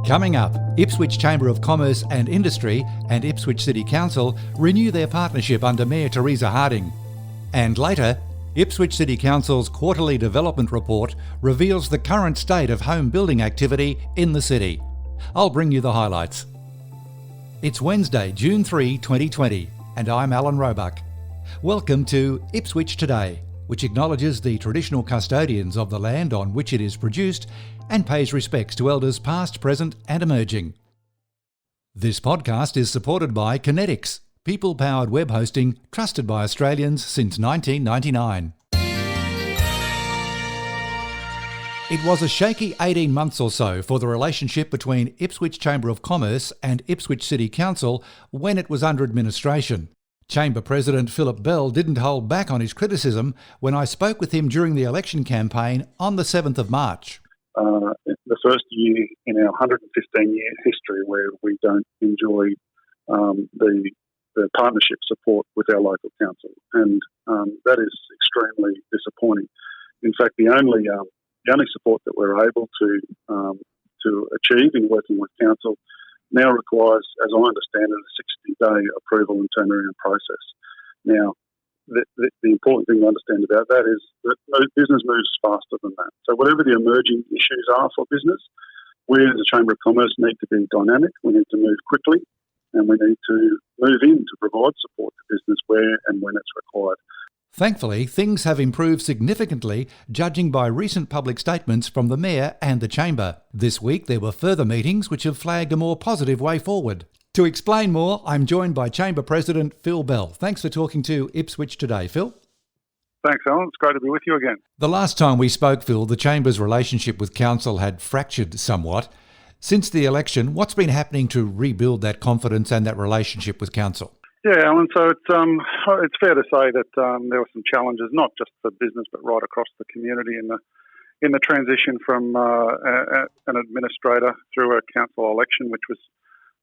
Coming up, Ipswich Chamber of Commerce and Industry and Ipswich City Council renew their partnership under Mayor Teresa Harding. And later, Ipswich City Council's quarterly development report reveals the current state of home building activity in the city. I'll bring you the highlights. It's Wednesday, June 3, 2020, and I'm Alan Roebuck. Welcome to Ipswich Today, which acknowledges the traditional custodians of the land on which it is produced and pays respects to elders past, present and emerging. This podcast is supported by Kinetics, people-powered web hosting trusted by Australians since 1999. It was a shaky 18 months or so for the relationship between Ipswich Chamber of Commerce and Ipswich City Council when it was under administration. Chamber President Phillip Bell didn't hold back on his criticism when I spoke with him during the election campaign on the 7th of March. The first year in our 115-year history where we don't enjoy the partnership support with our local council, and that is extremely disappointing. In fact, the only support that we're able to achieve in working with council now requires, as I understand it, a 60-day approval and turnaround process. Now, the important thing to understand about that is that business moves faster than that. So whatever the emerging issues are for business, we as a Chamber of Commerce need to be dynamic, we need to move quickly, and we need to move in to provide support to business where and when it's required. Thankfully, things have improved significantly, judging by recent public statements from the Mayor and the Chamber. This week there were further meetings which have flagged a more positive way forward. To explain more, I'm joined by Chamber President Phil Bell. Thanks for talking to Ipswich Today, Phil. Thanks, Alan. It's great to be with you again. The last time we spoke, Phil, the Chamber's relationship with Council had fractured somewhat. Since the election, what's been happening to rebuild that confidence and that relationship with Council? Yeah, Alan, so it's fair to say that there were some challenges, not just for business, but right across the community in the transition from an administrator through a council election, which was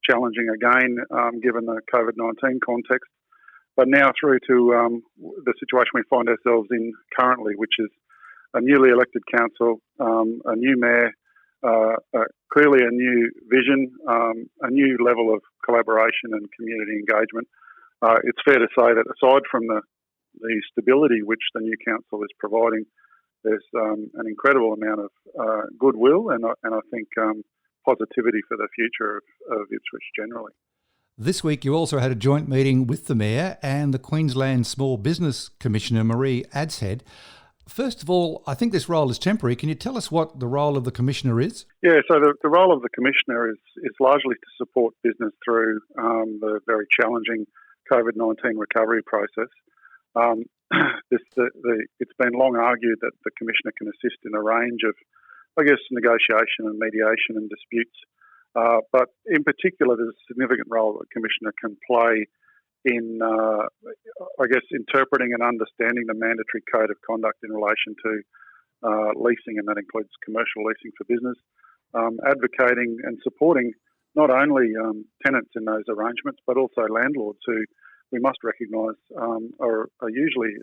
challenging again, given the COVID-19 context, but now through to the situation we find ourselves in currently, which is a newly elected council, a new mayor, clearly a new vision, a new level of collaboration and community engagement. It's fair to say that aside from the stability which the new council is providing, there's an incredible amount of goodwill and I think positivity for the future of Ipswich generally. This week you also had a joint meeting with the Mayor and the Queensland Small Business Commissioner Marie Adshead. First of all, I think this role is temporary. Can you tell us what the role of the Commissioner is? Yeah, so the role of the Commissioner is largely to support business through the very challenging COVID-19 recovery process. It's been long argued that the Commissioner can assist in a range of, negotiation and mediation and disputes. But in particular, there's a significant role that the Commissioner can play in, interpreting and understanding the mandatory code of conduct in relation to leasing, and that includes commercial leasing for business, advocating and supporting not only tenants in those arrangements, but also landlords who we must recognise are usually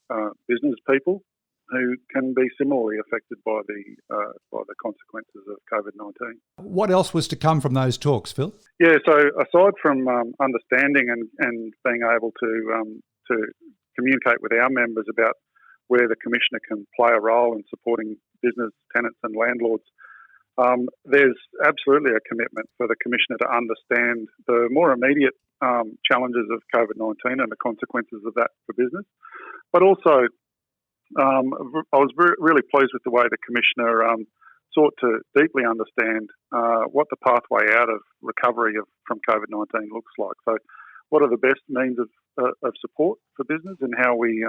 business people who can be similarly affected by the consequences of COVID-19. What else was to come from those talks, Phil? Yeah, so aside from understanding and being able to communicate with our members about where the Commissioner can play a role in supporting business, tenants and landlords, there's absolutely a commitment for the Commissioner to understand the more immediate challenges of COVID-19 and the consequences of that for business. But also, I was really pleased with the way the Commissioner sought to deeply understand what the pathway out of recovery from COVID-19 looks like. So what are the best means of support for business and how we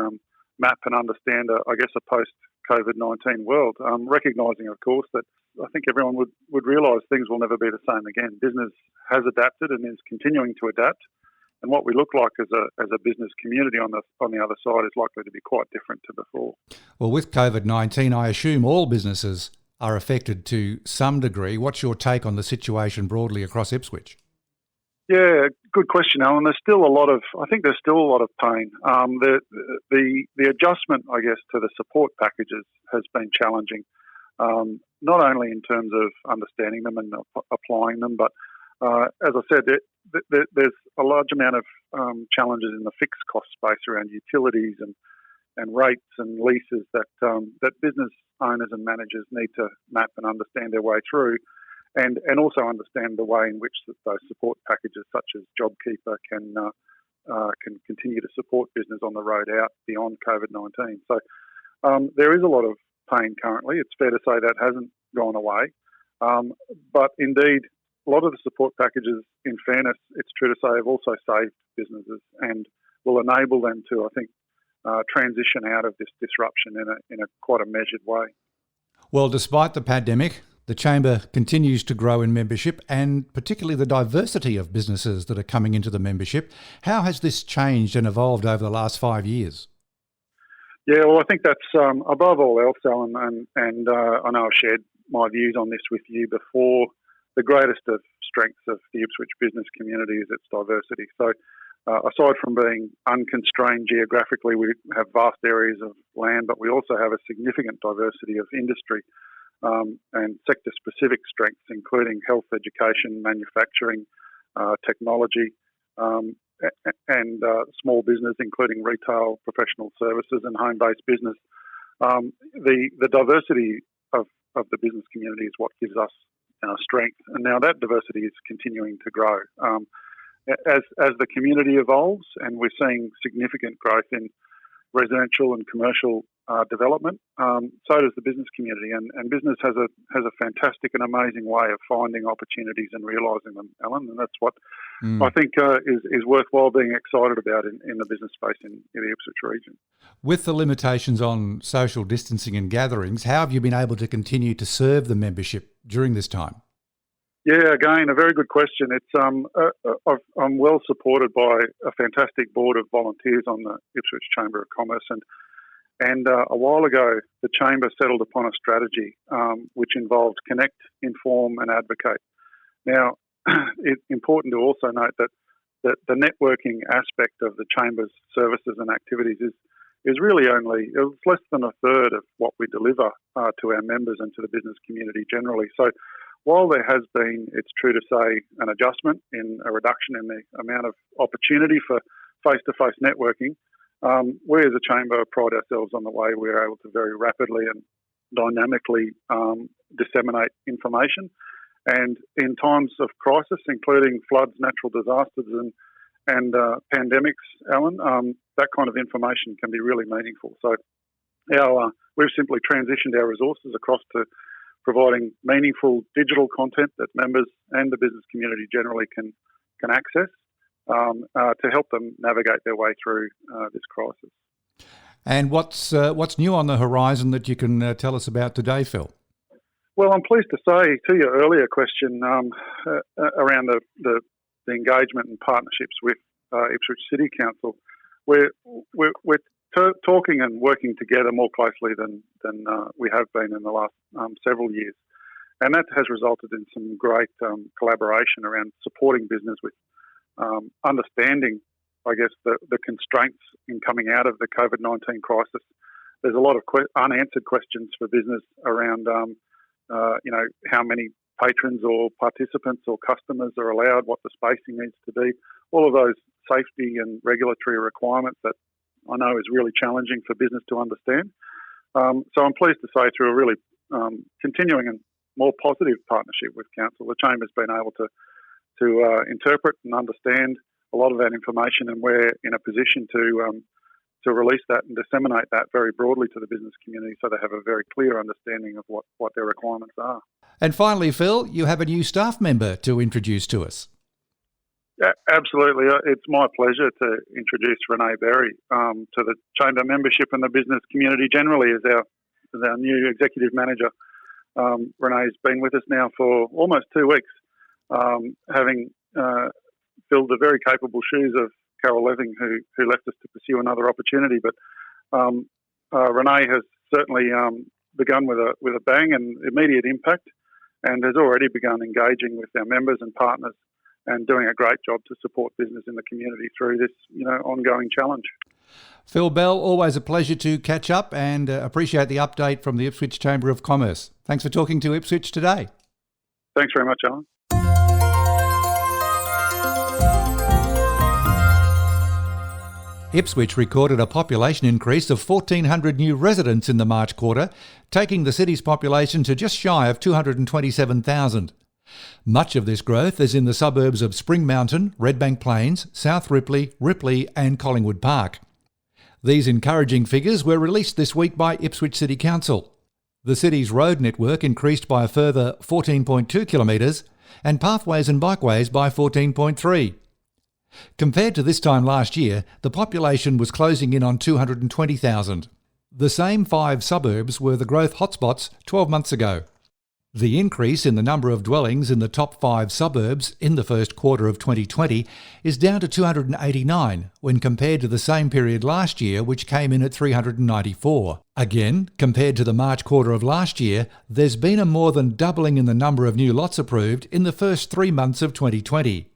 map and understand, a post-COVID-19 world, recognising, of course, that I think everyone would realise things will never be the same again. Business has adapted and is continuing to adapt, and what we look like as a business community on the other side is likely to be quite different to before. Well, with COVID-19, I assume all businesses are affected to some degree. What's your take on the situation broadly across Ipswich? Yeah, good question, Alan. There's still a lot of pain. The adjustment, I guess, to the support packages has been challenging. not only in terms of understanding them and applying them, but as I said, there's a large amount of challenges in the fixed cost space around utilities and rates and leases that business owners and managers need to map and understand their way through, and also understand the way in which those support packages such as JobKeeper can continue to support business on the road out beyond COVID-19. So there is a lot of pain currently. It's fair to say that hasn't gone away, but indeed a lot of the support packages, in fairness, it's true to say, have also saved businesses and will enable them to, I think, transition out of this disruption in a quite a measured way. Well, despite the pandemic, the Chamber continues to grow in membership, and particularly the diversity of businesses that are coming into the membership. How has this changed and evolved over the last 5 years? Yeah, well, I think that's above all else, Alan, and I know I've shared my views on this with you before. The greatest of strengths of the Ipswich business community is its diversity. So aside from being unconstrained geographically, we have vast areas of land, but we also have a significant diversity of industry and sector-specific strengths, including health, education, manufacturing, technology, and small business, including retail, professional services and home-based business. The diversity of the business community is what gives us strength, and now that diversity is continuing to grow. As the community evolves, and we're seeing significant growth in residential and commercial development, so does the business community, and business has a fantastic and amazing way of finding opportunities and realising them, Alan, and that's what I think is worthwhile being excited about in the business space in the Ipswich region. With the limitations on social distancing and gatherings, how have you been able to continue to serve the membership during this time? Yeah, again, a very good question. It's I'm well supported by a fantastic board of volunteers on the Ipswich Chamber of Commerce, and a while ago the Chamber settled upon a strategy which involved connect, inform, and advocate. Now, it's important to also note that the networking aspect of the Chamber's services and activities is really only it's less than a third of what we deliver to our members and to the business community generally. So while there has been, it's true to say, an adjustment in a reduction in the amount of opportunity for face-to-face networking, we as a Chamber pride ourselves on the way we're able to very rapidly and dynamically disseminate information. And in times of crisis, including floods, natural disasters and pandemics, Alan, that kind of information can be really meaningful. So we've simply transitioned our resources across to providing meaningful digital content that members and the business community generally can access to help them navigate their way through this crisis. And what's new on the horizon that you can tell us about today, Phil? Well, I'm pleased to say to your earlier question around the engagement and partnerships with Ipswich City Council, we're talking and working together more closely than we have been in the last several years, and that has resulted in some great collaboration around supporting business with understanding, I guess, the constraints in coming out of the COVID-19 crisis. There's a lot of unanswered questions for business around how many patrons or participants or customers are allowed, what the spacing needs to be, all of those safety and regulatory requirements that I know is really challenging for business to understand. So I'm pleased to say through a really continuing and more positive partnership with Council, the Chamber's been able to interpret and understand a lot of that information, and we're in a position to release that and disseminate that very broadly to the business community so they have a very clear understanding of what their requirements are. And finally, Phil, you have a new staff member to introduce to us. Yeah, absolutely. It's my pleasure to introduce Renee Berry to the Chamber membership and the business community generally as our new executive manager. Renee's been with us now for almost 2 weeks, having filled the very capable shoes of Carol Leving, who left us to pursue another opportunity. But Renee has certainly begun with a bang and immediate impact, and has already begun engaging with our members and partners and doing a great job to support business in the community through this ongoing challenge. Phil Bell, always a pleasure to catch up and appreciate the update from the Ipswich Chamber of Commerce. Thanks for talking to Ipswich today. Thanks very much, Alan. Ipswich recorded a population increase of 1,400 new residents in the March quarter, taking the city's population to just shy of 227,000. Much of this growth is in the suburbs of Spring Mountain, Redbank Plains, South Ripley, Ripley and Collingwood Park. These encouraging figures were released this week by Ipswich City Council. The city's road network increased by a further 14.2 kilometres and pathways and bikeways by 14.3. Compared to this time last year, the population was closing in on 220,000. The same 5 suburbs were the growth hotspots 12 months ago. The increase in the number of dwellings in the top 5 suburbs in the first quarter of 2020 is down to 289 when compared to the same period last year, which came in at 394. Again, compared to the March quarter of last year, there's been a more than doubling in the number of new lots approved in the first 3 months of 2020.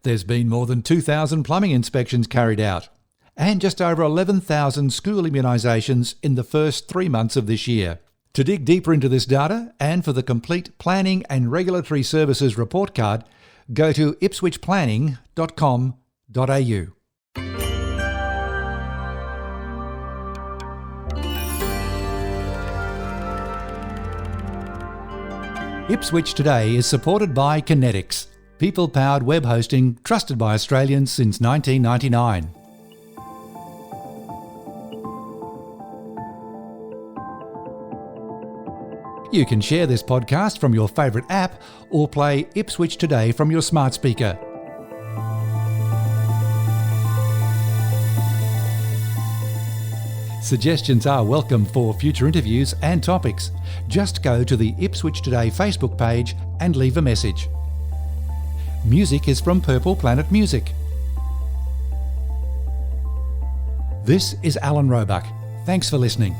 There's been more than 2,000 plumbing inspections carried out, and just over 11,000 school immunisations in the first 3 months of this year. To dig deeper into this data and for the complete Planning and Regulatory Services report card, go to ipswichplanning.com.au. Ipswich Today is supported by Kinetics, people-powered web hosting trusted by Australians since 1999. You can share this podcast from your favourite app or play Ipswich Today from your smart speaker. Suggestions are welcome for future interviews and topics. Just go to the Ipswich Today Facebook page and leave a message. Music is from Purple Planet Music. This is Alan Roebuck. Thanks for listening.